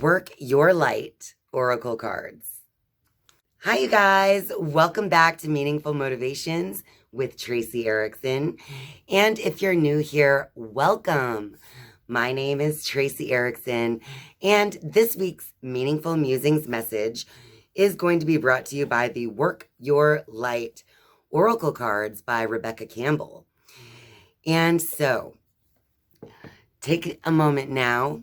Work Your Light Oracle Cards. Hi, you guys. Welcome back to Meaningful Motivations with Tracey Erickson. And if you're new here, welcome. My name is Tracey Erickson, and this week's Meaningful Musings message is going to be brought to you by the Work Your Light Oracle Cards by Rebecca Campbell. And so, take a moment now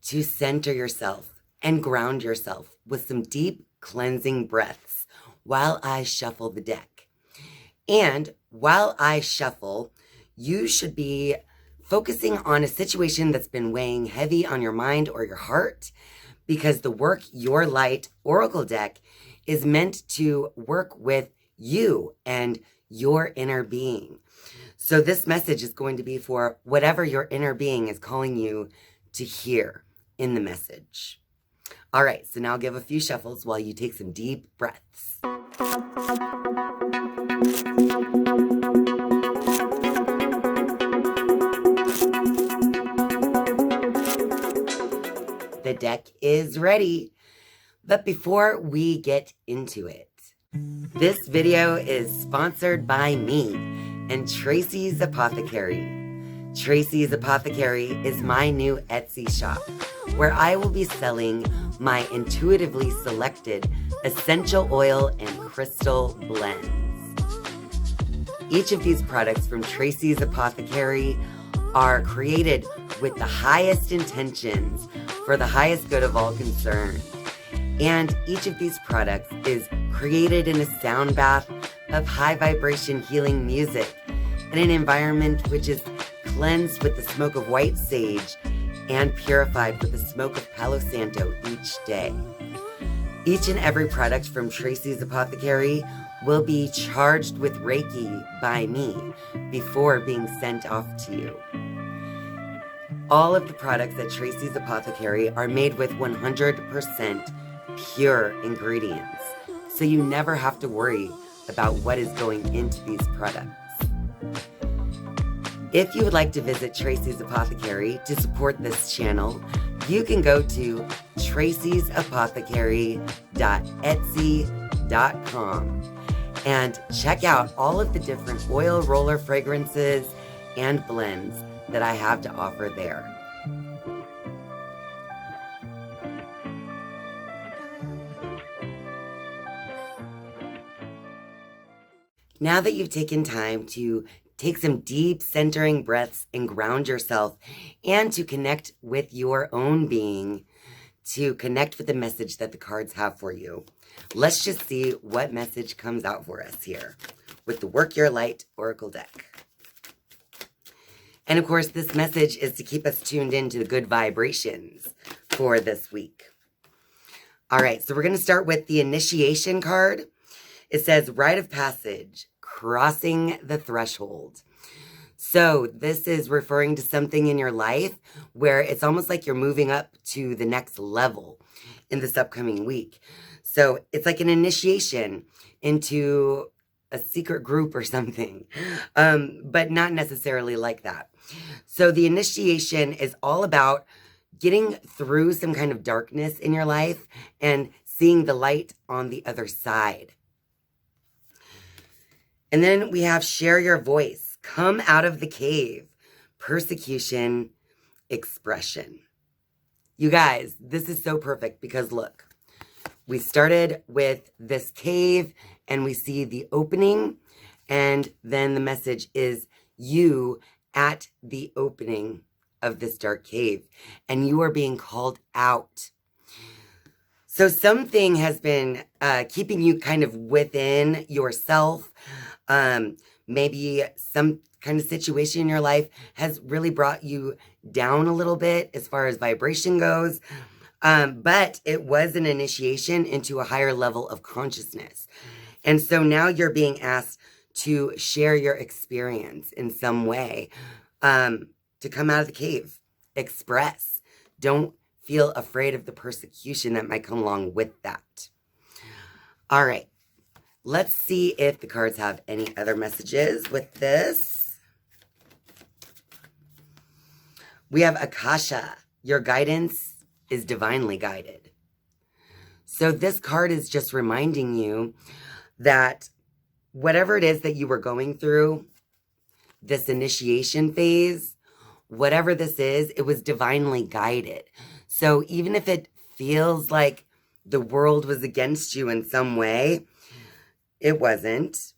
to center yourself and ground yourself with some deep cleansing breaths while I shuffle the deck. And while I shuffle, you should be focusing on a situation that's been weighing heavy on your mind or your heart, because the Work Your Light Oracle deck is meant to work with you and your inner being. So this message is going to be for whatever your inner being is calling you to hear in the message. All right, so now I'll give a few shuffles while you take some deep breaths. The deck is ready, but before we get into it, this video is sponsored by me and Tracys Apothecary. Tracys Apothecary is my new Etsy shop, where I will be selling my intuitively selected essential oil and crystal blends. Each of these products from Tracys Apothecary are created with the highest intentions for the highest good of all concerned. And each of these products is created in a sound bath of high vibration healing music in an environment which is cleansed with the smoke of white sage and purified with the smoke of Palo Santo each day. Each and every product from Tracys Apothecary will be charged with Reiki by me before being sent off to you. All of the products at Tracys Apothecary are made with 100% pure ingredients, so you never have to worry about what is going into these products. If you would like to visit Tracys Apothecary to support this channel, you can go to tracysapothecary.etsy.com and check out all of the different oil roller fragrances and blends that I have to offer there. Now that you've taken time to take some deep centering breaths and ground yourself, and to connect with your own being, to connect with the message that the cards have for you, let's just see what message comes out for us here with the Work Your Light Oracle deck. And of course, this message is to keep us tuned into the good vibrations for this week. All right, so we're going to start with the initiation card. It says, Rite of Passage, Crossing the Threshold. So this is referring to something in your life where it's almost like you're moving up to the next level in this upcoming week. So it's like an initiation into a secret group or something, but not necessarily like that. So the initiation is all about getting through some kind of darkness in your life and seeing the light on the other side. And then we have Share Your Voice, Come Out of the Cave, Persecution, Expression. You guys, this is so perfect because look, we started with this cave and we see the opening, and then the message is you at the opening of this dark cave, and you are being called out. So something has been keeping you kind of within yourself. Maybe some kind of situation in your life has really brought you down a little bit as far as vibration goes. But it was an initiation into a higher level of consciousness. And so now you're being asked to share your experience in some way, to come out of the cave, express. Don't feel afraid of the persecution that might come along with that. All right. Let's see if the cards have any other messages with this. We have Akasha. Your guidance is divinely guided. So this card is just reminding you that whatever it is that you were going through, this initiation phase, whatever this is, it was divinely guided. So even if it feels like the world was against you in some way, it wasn't.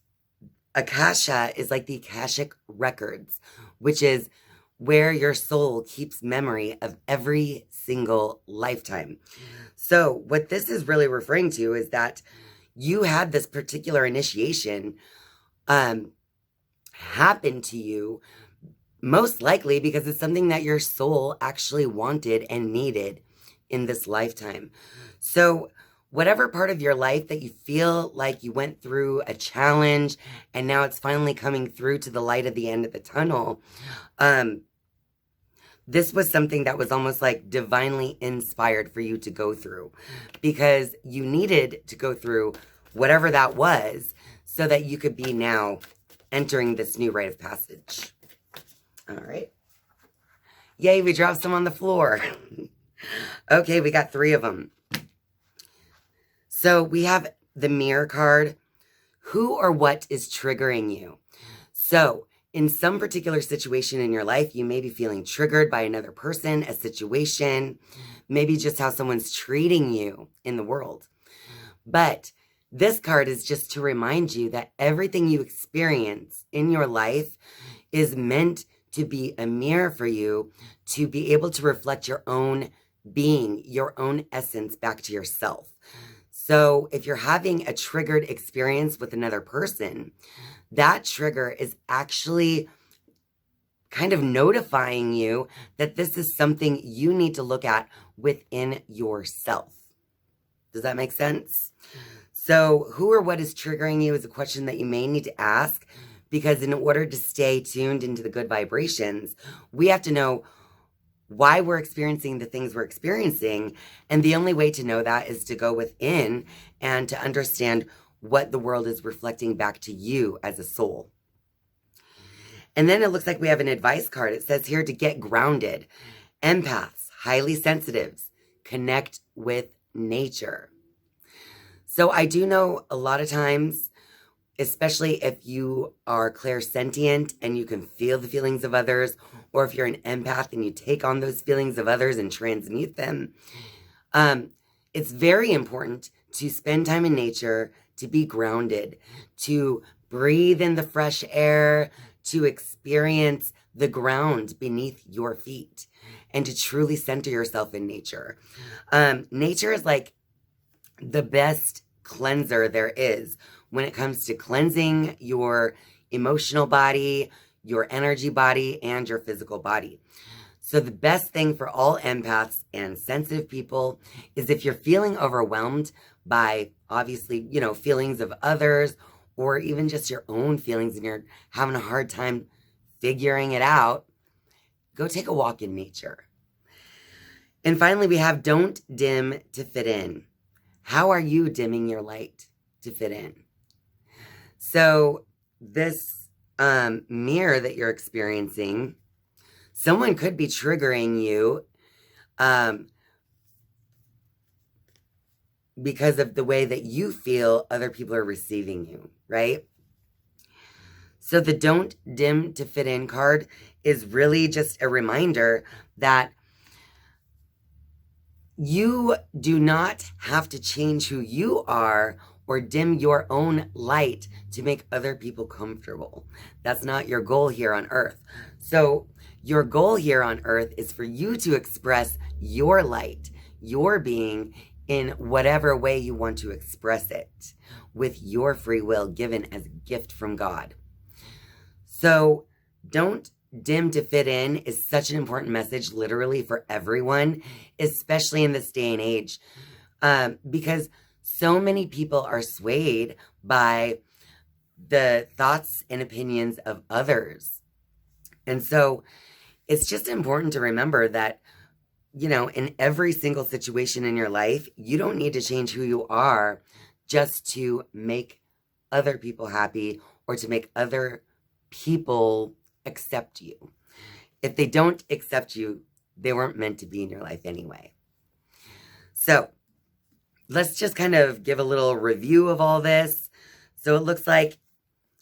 Akasha is like the Akashic records, which is where your soul keeps memory of every single lifetime. So what this is really referring to is that you had this particular initiation happen to you, most likely because it's something that your soul actually wanted and needed in this lifetime. So whatever part of your life that you feel like you went through a challenge and now it's finally coming through to the light at the end of the tunnel, this was something that was almost like divinely inspired for you to go through, because you needed to go through whatever that was so that you could be now entering this new rite of passage. All right. Yay, we dropped some on the floor. Okay, we got 3 of them. So we have the Mirror card. Who or what is triggering you? So in some particular situation in your life, you may be feeling triggered by another person, a situation, maybe just how someone's treating you in the world. But this card is just to remind you that everything you experience in your life is meant to be a mirror for you, to be able to reflect your own being, your own essence back to yourself. So if you're having a triggered experience with another person, that trigger is actually kind of notifying you that this is something you need to look at within yourself. Does that make sense? So who or what is triggering you is a question that you may need to ask, because in order to stay tuned into the good vibrations, we have to know why we're experiencing the things we're experiencing. And the only way to know that is to go within and to understand what the world is reflecting back to you as a soul. And then it looks like we have an advice card. It says here to get grounded. Empaths, highly sensitives, connect with nature. So I do know a lot of times, especially if you are clairsentient and you can feel the feelings of others, or if you're an empath and you take on those feelings of others and transmute them, it's very important to spend time in nature, to be grounded, to breathe in the fresh air, to experience the ground beneath your feet, and to truly center yourself in nature. Nature is like the best cleanser there is when it comes to cleansing your emotional body, your energy body, and your physical body. So the best thing for all empaths and sensitive people is if you're feeling overwhelmed by, obviously, feelings of others, or even just your own feelings, and you're having a hard time figuring it out, go take a walk in nature. And finally, we have don't dim to fit in. How are you dimming your light to fit in? So this mirror that you're experiencing, someone could be triggering you because of the way that you feel other people are receiving you, right? So the don't dim to fit in card is really just a reminder that you do not have to change who you are or dim your own light to make other people comfortable. That's not your goal here on earth. So your goal here on earth is for you to express your light, your being, in whatever way you want to express it, with your free will given as a gift from God. So don't dim to fit in is such an important message, literally for everyone, especially in this day and age, because so many people are swayed by the thoughts and opinions of others. And so it's just important to remember that, in every single situation in your life, you don't need to change who you are just to make other people happy or to make other people accept you. If they don't accept you, they weren't meant to be in your life anyway. So let's just kind of give a little review of all this. So it looks like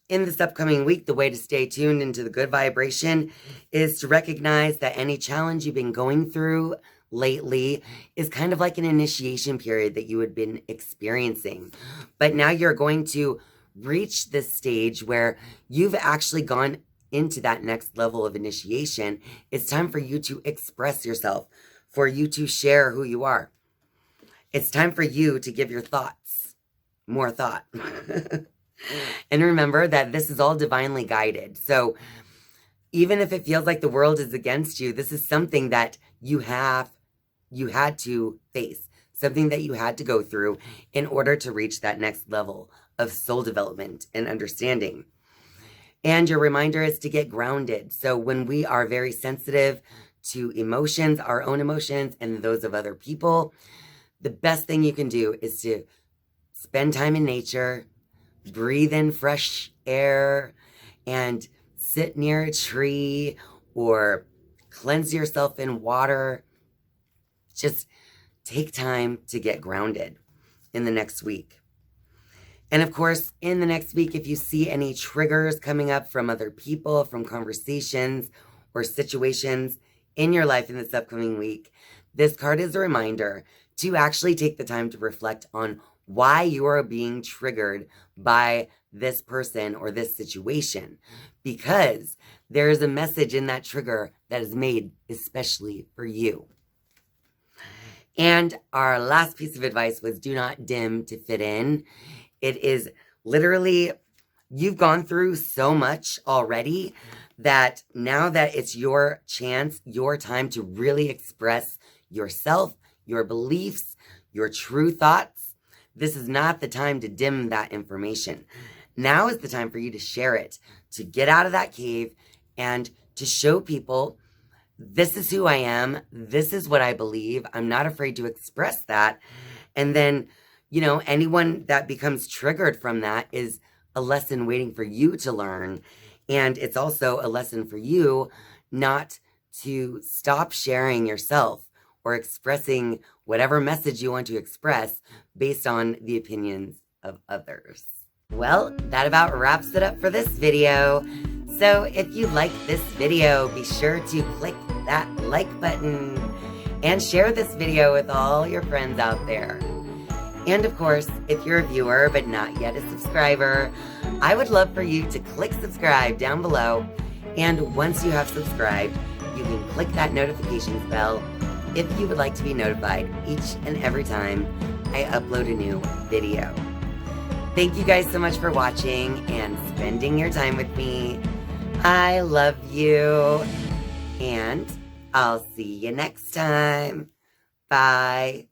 in this upcoming week, the way to stay tuned into the good vibration is to recognize that any challenge you've been going through lately is kind of like an initiation period that you had been experiencing. But now you're going to reach this stage where you've actually gone into that next level of initiation. It's time for you to express yourself, for you to share who you are. It's time for you to give your thoughts more thought. And remember that this is all divinely guided. So even if it feels like the world is against you, this is something that you had to face, something that you had to go through in order to reach that next level of soul development and understanding. And your reminder is to get grounded. So when we are very sensitive to emotions, our own emotions and those of other people, the best thing you can do is to spend time in nature, breathe in fresh air, and sit near a tree or cleanse yourself in water. Just take time to get grounded in the next week. And of course, in the next week, if you see any triggers coming up from other people, from conversations or situations in your life in this upcoming week, this card is a reminder to actually take the time to reflect on why you are being triggered by this person or this situation, because there is a message in that trigger that is made especially for you. And our last piece of advice was do not dim to fit in. It is literally, you've gone through so much already that now that it's your chance, your time to really express yourself, your beliefs, your true thoughts, this is not the time to dim that information. Now is the time for you to share it, to get out of that cave and to show people, this is who I am. This is what I believe. I'm not afraid to express that. And then, anyone that becomes triggered from that is a lesson waiting for you to learn. And it's also a lesson for you not to stop sharing yourself or expressing whatever message you want to express based on the opinions of others. Well, that about wraps it up for this video. So if you like this video, be sure to click that like button and share this video with all your friends out there. And of course, if you're a viewer but not yet a subscriber, I would love for you to click subscribe down below. And once you have subscribed, you can click that notifications bell if you would like to be notified each and every time I upload a new video. Thank you guys so much for watching and spending your time with me. I love you, and I'll see you next time. Bye.